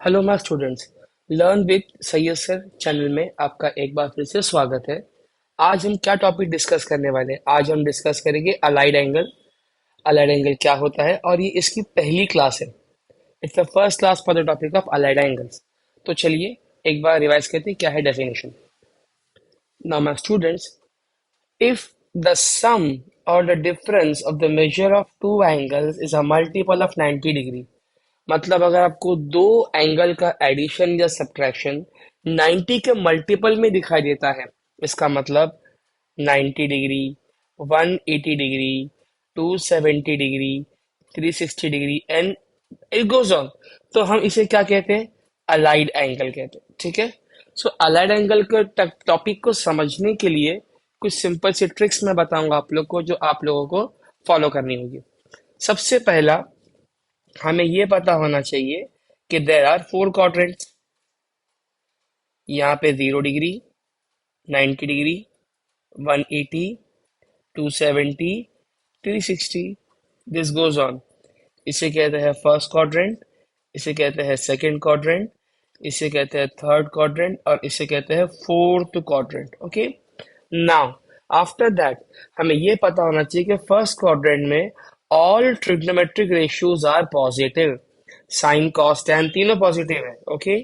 Hello my students. Learn with Syed sir channel में आपका एक बार फिर से स्वागत है। आज हम क्या टॉपिक डिस्कस करने वाले हैं? आज हम डिस्कस करेंगे अलाइड एंगल। अलाइड एंगल क्या होता है और ये इसकी पहली क्लास है। It's the first class for the topic of allied angles. तो चलिए एक बार रिवाइज करते हैं क्या है definition. Now my students, if the sum or the difference of the measure of two angles is a multiple of 90 degree, मतलब अगर आपको दो एंगल का एडिशन या सब्ट्रैक्शन 90 के मल्टीपल में दिखाई देता है, इसका मतलब 90 degree, 180 degree, 270 degree, 360 degree and it goes on, तो हम इसे क्या कहते हैं? अलाइड एंगल कहते हैं। ठीक है। सो अलाइड एंगल के टॉपिक को समझने के लिए कुछ सिंपल सी ट्रिक्स मैं बताऊंगा आप लोग को, जो आप लोगों को फॉलो करनी होगी। सबसे पहला, हमें ये पता होना चाहिए कि देर आर फोर क्वाड्रेंट्स। यहाँ पे 0 degree, 90 degree, 180, 270, 360, this goes on. इसे कहते हैं फर्स्ट क्वाड्रेंट, इसे कहते हैं सेकंड क्वाड्रेंट, इसे कहते हैं थर्ड क्वाड्रेंट और इसे कहते हैं fourth quadrant. Okay. Now after that हमें ये पता होना चाहिए कि फर्स्ट क्वाड्रेंट में all trigonometric ratios are positive. Sine cos tan तीनों पॉजिटिव है। ओके।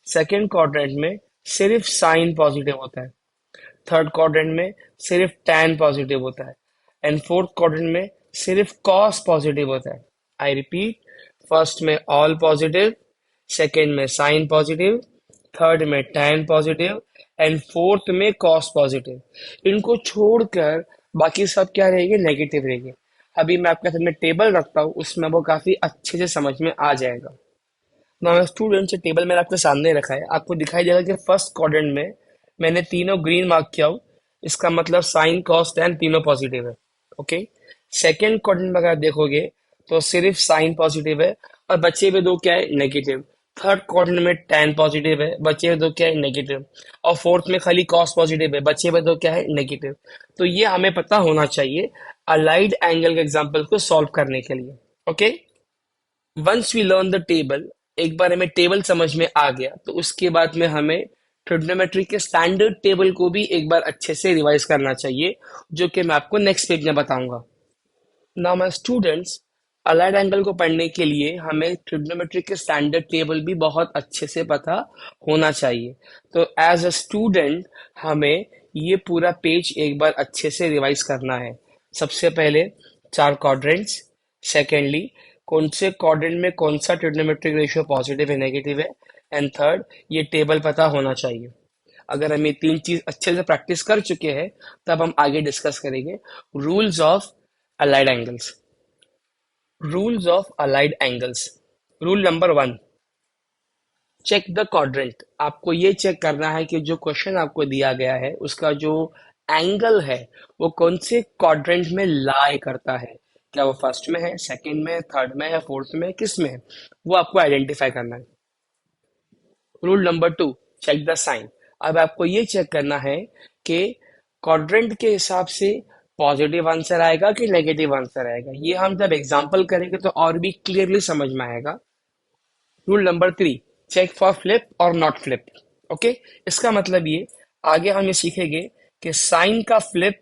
सेकंड क्वाड्रेंट में सिर्फ साइन पॉजिटिव होता है। थर्ड क्वाड्रेंट में सिर्फ टैन पॉजिटिव होता है एंड फोर्थ क्वाड्रेंट में सिर्फ कॉस पॉजिटिव होता है। आई रिपीट, फर्स्ट में ऑल पॉजिटिव, सेकंड में साइन पॉजिटिव, थर्ड में टैन पॉजिटिव एंड फोर्थ में कॉस पॉजिटिव। इनको छोड़कर बाकी सब क्या रहेंगे? नेगेटिव रहेंगे। अभी मैं आपके सामने टेबल रखता हूँ, उसमें वो काफी अच्छे से समझ में आ जाएगा। ना स्टूडेंट, जो टेबल मैंने आपके सामने रखा है, आपको दिखाई देगा कि फर्स्ट क्वाड्रेंट में मैंने तीनों ग्रीन मार्क किया हूँ। इसका मतलब साइन कॉस टैन तीनों पॉजिटिव है। ओके। सेकेंड क्वाड्रेंट में अगर देखोगे तो सिर्फ साइन पॉजिटिव है और बचे हुए दो क्या है? नेगेटिव। थर्ड क्वाड्रेंट में टैन पॉजिटिव है, बचे हुए दो क्या है? नेगेटिव। और फोर्थ में खाली कॉस पॉजिटिव है, बचे हुए दो क्या है? नेगेटिव। तो ये हमें पता होना चाहिए अलाइड एंगल के एग्जाम्पल को सॉल्व करने के लिए। Okay. Once we learn the table, एक बार हमें टेबल समझ में आ गया तो उसके बाद में हमें ट्रिग्नोमेट्री के स्टैंडर्ड टेबल को भी एक बार अच्छे से रिवाइज करना चाहिए, जो कि मैं आपको नेक्स्ट पेज में बताऊंगा। Now my students, allied angle को पढ़ने के लिए हमें ट्रिग्नोमेट्री के स्टैंडर्ड टेबल भी बहुत अच्छे से पता होना चाहिए। तो एज अ स्टूडेंट हमें ये पूरा पेज एक बार अच्छे से रिवाइज करना है। सबसे पहले चार क्वाड्रेंट्स, सेकेंडली कौन से क्वाड्रेंट में कौन सा ट्रिग्नोमेट्रिक रेशियो पॉजिटिव है नेगेटिव है, एंड थर्ड ये टेबल पता होना चाहिए। अगर हम ये तीन चीज अच्छे से प्रैक्टिस कर चुके हैं तब हम आगे डिस्कस करेंगे rules of allied angles. Rules of allied angles. Rule number 1, check the quadrant. आपको ये चेक करना है कि जो क्वेश्चन आपको दिया गया है उसका जो एंगल है वो कौन से क्वाड्रेंट में लाई करता है। क्या वो फर्स्ट में है, सेकंड में है, थर्ड में है, फोर्थ में है, किस में है, वो आपको आइडेंटिफाई करना है। Rule number 2, check the sign. अब आपको ये चेक करना है कि क्वाड्रेंट के हिसाब से पॉजिटिव आंसर आएगा कि नेगेटिव आंसर आएगा। ये हम जब एग्जाम्पल करेंगे तो और भी क्लियरली समझ में आएगा। Rule number 3, check for flip और नॉट फ्लिप। ओके। इसका मतलब ये, आगे हम ये सीखेंगे कि साइन का फ्लिप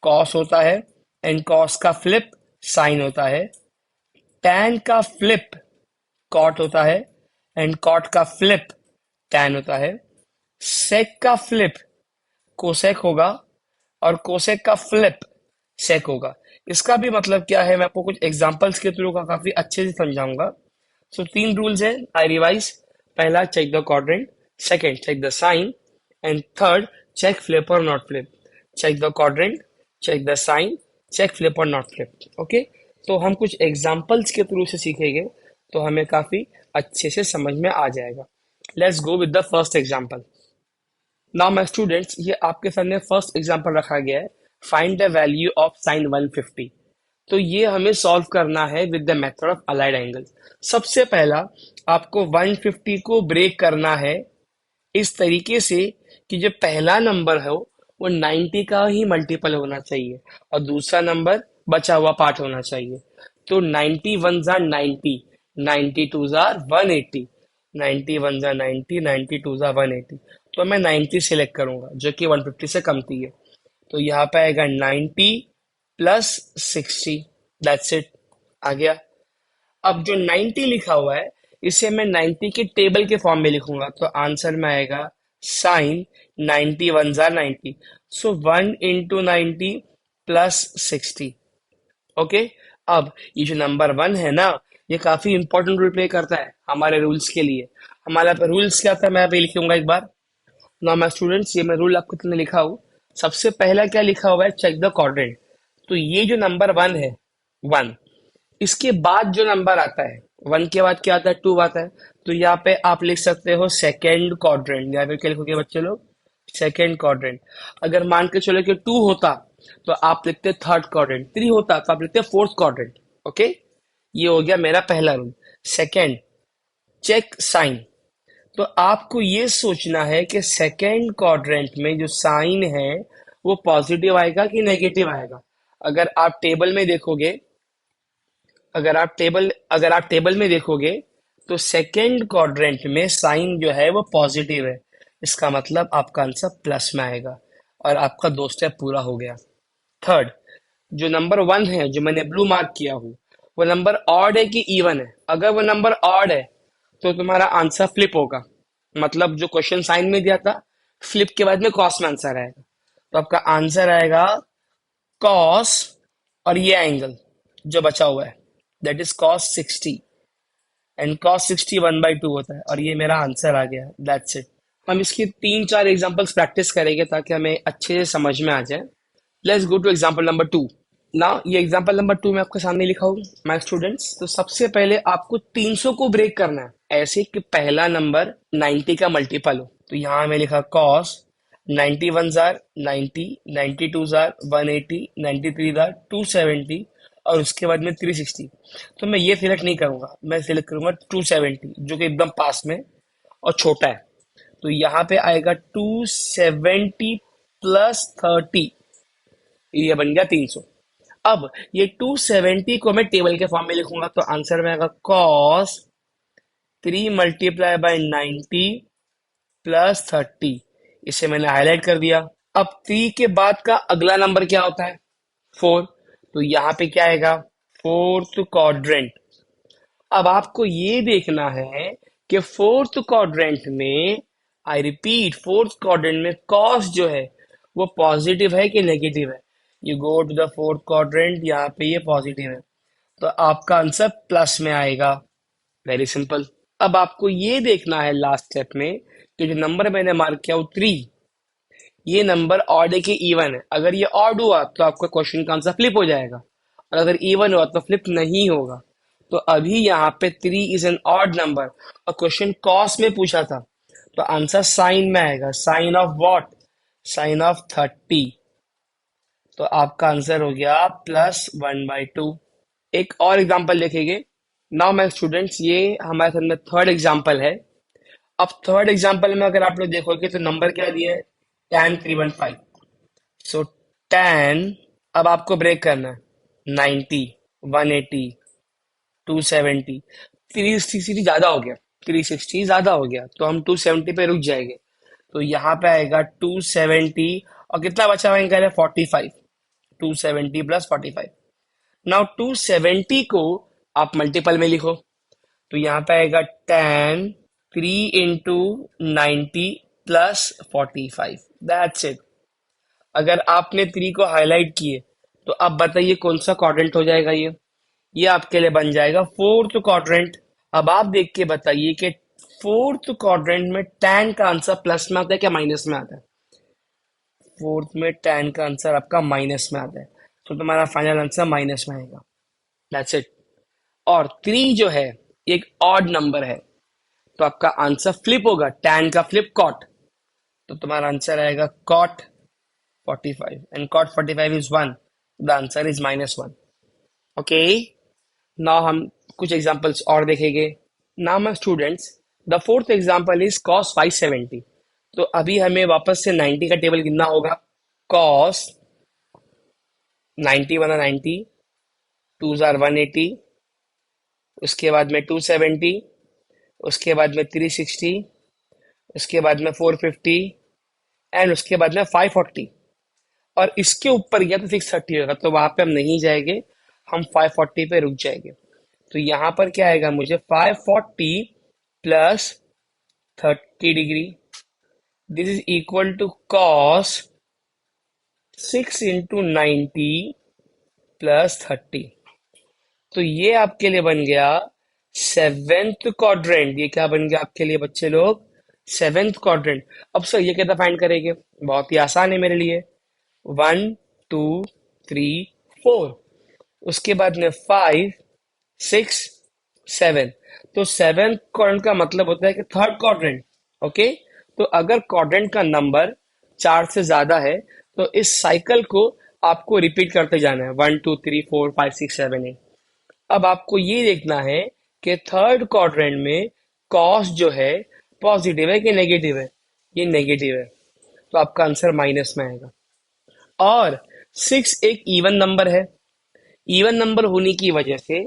कॉस होता है एंड कॉस का फ्लिप साइन होता है। टैन का फ्लिप कॉट होता है एंड कॉट का फ्लिप टैन होता है। सेक का फ्लिप कोसेक होगा और कोसेक का फ्लिप सेक होगा। इसका भी मतलब क्या है मैं आपको कुछ एग्जांपल्स के थ्रू का काफी अच्छे से समझाऊंगा। सो तीन रूल्स है, आई रिवाइज। पहला, check the quadrant. Second, check the sign and third, check flip और not flip. Check the quadrant, check the sign, check flip और नॉट फ्लिप। ओके। तो हम कुछ एग्जांपल्स के थ्रू से सीखेंगे तो हमें काफी अच्छे से समझ में आ जाएगा। Let's go with the first example. Now my students, ये आपके सामने फर्स्ट एग्जांपल रखा गया है। Find the value of sine 150। तो ये हमें सॉल्व करना है with the method of allied angle. सबसे पहला, आपको 150 को ब्रेक करना है इस तरीके से कि जो पहला नंबर है वो 90 का ही मल्टीपल होना चाहिए और दूसरा नंबर बचा हुआ पार्ट होना चाहिए। तो 90 वन जार 90, 90 टू जार 180। 91 ज़ा 90, 92 ज़ा 180। तो मैं 90 सिलेक्ट करूंगा जो कि 150 से कमती है। तो यहाँ पे आएगा 90 प्लस 60। दैट्स इट, आ गया। अब जो 90 लिखा हुआ है इसे मैं 90 के टेबल के फॉर्म में लिखूंगा, तो आंसर में आएगा साइन 91 ज़ा 90। सो 1 into 90 प्लस 60। ओके। अब ये जो नंबर 1 है ना, ये काफी इंपॉर्टेंट रोल प्ले करता है हमारे रूल्स के लिए। हमारा रूल्स क्या था, मैं अभी लिखूंगा एक बार। नाउ माय स्टूडेंट्स, ये मैं रूल आपको तुमने लिखा हूँ। सबसे पहला क्या लिखा हुआ है, चेक द क्वाड्रेंट। तो ये जो नंबर 1 है, 1, इसके बाद जो नंबर आता है, 1 के बाद क्या आता है, 2 आता है। तो यहाँ पे आप लिख सकते हो सेकेंड क्वाड्रेंट, या फिर क्या लिखोगे बच्चे लोग, सेकेंड क्वाड्रेंट। अगर मान के चलो कि 2 होता तो आप लिखते थर्ड क्वाड्रेंट, 3 होता तो आप लिखते फोर्थ क्वाड्रेंट। ओके, ये हो गया मेरा पहला रूल। Second, check sign. तो आपको ये सोचना है कि सेकेंड क्वाड्रेंट में जो साइन है वो पॉजिटिव आएगा कि नेगेटिव आएगा। अगर आप टेबल में देखोगे, अगर आप टेबल में देखोगे तो सेकेंड क्वाड्रेंट में साइन जो है वो पॉजिटिव है। इसका मतलब आपका आंसर प्लस में आएगा और आपका दो स्टेप पूरा हो गया। थर्ड, जो नंबर 1 है जो मैंने ब्लू मार्क किया हूँ, वो नंबर ऑड है कि इवन है। अगर वो नंबर ऑड है तो तुम्हारा आंसर फ्लिप होगा। मतलब जो क्वेश्चन साइन में दिया था, फ्लिप के बाद में कॉस में आंसर आएगा। तो आपका आंसर आएगा कॉस, और ये एंगल जो बचा हुआ है that is cos 60। And cos 60 1/2 होता है, और ये मेरा आंसर आ गया। That's it. हम इसकी 3-4 एग्जांपल्स प्रैक्टिस करेंगे ताकि हमें अच्छे से समझ में आ जाए। Let's go two example number 2। ना ये एग्जांपल नंबर 2 मैं आपके सामने लिखा हूँ माय स्टूडेंट्स। तो सबसे पहले आपको 300 को ब्रेक करना है ऐसे कि पहला नंबर 90 का मल्टीपल हो। तो यहाँ मैं लिखा कॉस 91 जार 90, 92 जार 180, 93 जार 270, और उसके बाद में 360। तो मैं ये सिलेक्ट नहीं करूंगा, मैं सिलेक्ट करूंगा 270 जो कि एकदम पास में और छोटा है। तो यहाँ पे आएगा 270 प्लस 30, ये बन गया 300। अब ये 270 को मैं टेबल के फॉर्म में लिखूंगा, तो आंसर में आएगा कॉस 3 × 90 + 30। इसे मैंने हाईलाइट कर दिया। अब 3 के बाद का अगला नंबर क्या होता है, 4। तो यहाँ पे क्या आएगा, फोर्थ क्वाड्रेंट। अब आपको ये देखना है कि फोर्थ क्वाड्रेंट में, आई रिपीट, फोर्थ क्वाड्रेंट में कॉस जो है वो पॉजिटिव है कि नेगेटिव है। You go to the fourth quadrant, यहाँ पे ये पॉजिटिव है, तो आपका आंसर प्लस में आएगा। Very simple. अब आपको ये देखना है लास्ट स्टेप में कि जो नंबर मैंने मार्क किया वो 3, ये नंबर ऑड है कि इवन है। अगर ये ऑड हुआ तो आपका क्वेश्चन का आंसर फ्लिप हो जाएगा, और अगर इवन हुआ तो फ्लिप नहीं होगा। तो अभी यहाँ पे 3 इज एन ऑड नंबर और क्वेश्चन कॉस में पूछा था, तो आंसर साइन में आएगा। Sine of what, sine of 30। तो आपका आंसर हो गया +1/2। एक और एग्जांपल देखेंगे। नाउ माय स्टूडेंट्स, ये हमारे सामने थर्ड एग्जांपल है। अब थर्ड एग्जांपल में अगर आप लोग देखोगे तो नंबर क्या दिया है, tan 315। सो tan, अब आपको ब्रेक करना है, 90, 180, 270, 360 ज्यादा हो गया, 360 ज्यादा हो गया, तो हम 270 पे रुक जाएंगे। तो यहाँ पे आएगा 270, और कितना बचा हुआ इनका है, 45। 270 + 45। नाउ 270 को आप मल्टीपल में लिखो, तो यहाँ पे आएगा tan 3 × 90 + 45। That's it. अगर आपने 3 को हाईलाइट किए तो अब बताइए कौन सा क्वाड्रेंट हो जाएगा ये आपके लिए बन जाएगा फोर्थ क्वाड्रेंट। अब आप देख के बताइए कि फोर्थ क्वाड्रेंट में tan का आंसर प्लस में आता है क्या माइनस में आता है। फोर्थ में tan का आंसर आपका माइनस में आता है, तो तुम्हारा फाइनल आंसर माइनस में आएगा। That's it. और 3 जो है ये एक ऑड नंबर है, तो आपका आंसर फ्लिप होगा, tan का फ्लिप कॉट। तो तुम्हारा आंसर आएगा cot 45, and cot 45 is 1. The answer is -1. Okay. Now हम कुछ एग्जांपल्स और देखेंगे। Now my students, the fourth example is cos 570। तो अभी हमें वापस से 90 का टेबल गिनना होगा। cos 90 बना 90, 2 जार 180, उसके बाद में 270, उसके बाद में 360, उसके बाद में 450 एंड उसके बाद में 540। और इसके ऊपर गया तो 630 होगा, तो वहां पे हम नहीं जाएंगे, हम 540 पे रुक जाएंगे। तो यहाँ पर क्या आएगा, मुझे 540 plus 30 degree, this is equal to cos 6 × 90 plus 30। तो ये आपके लिए बन गया सेवेंथ क्वाड्रेंट। ये क्या बन गया आपके लिए बच्चे लोग, सेवेंथ क्वाड्रेंट। अब सर ये कैसे फाइंड करेंगे, बहुत ही आसान है मेरे लिए। 1 2 3 4, उसके बाद में 5 6 7। तो सेवेंथ क्वाड्रेंट का मतलब होता है कि थर्ड क्वाड्रेंट। ओके, तो अगर क्वाड्रेंट का नंबर 4 से ज्यादा है तो इस साइकिल को आपको रिपीट करते जाना है, 1 2 3 4 5 6 7 8। अब आपको ये देखना है कि थर्ड क्वाड्रेंट में कॉस जो है पॉजिटिव है कि नेगेटिव है। ये नेगेटिव है, तो आपका आंसर माइनस में आएगा। और 6 एक इवन नंबर है, इवन नंबर होने की वजह से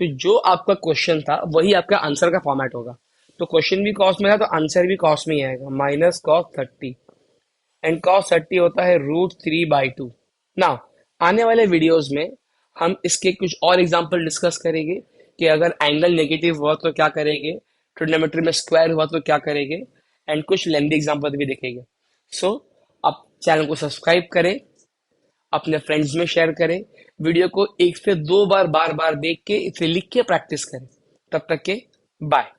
तो जो आपका क्वेश्चन था वही आपका आंसर का फॉर्मेट होगा। तो क्वेश्चन भी कॉस में था तो आंसर भी कॉस में ही आएगा, -cos 30। एंड cos 30 होता है √3/2। नाउ आने वाले वीडियोस में हम इसके कुछ और एग्जांपल डिस्कस करेंगे कि अगर एंगल नेगेटिव हुआ तो क्या करेंगे, ट्रिग्नोमेट्री में स्क्वायर हुआ तो क्या करेंगे, एंड कुछ लेंथी एग्जांपल भी देखेंगे। सो आप चैनल को सब्सक्राइब करें, अपने फ्रेंड्स में शेयर करें, वीडियो को 1 से 2 बार बार बार देख के इसे लिख के प्रैक्टिस करें। तब तक के बाय।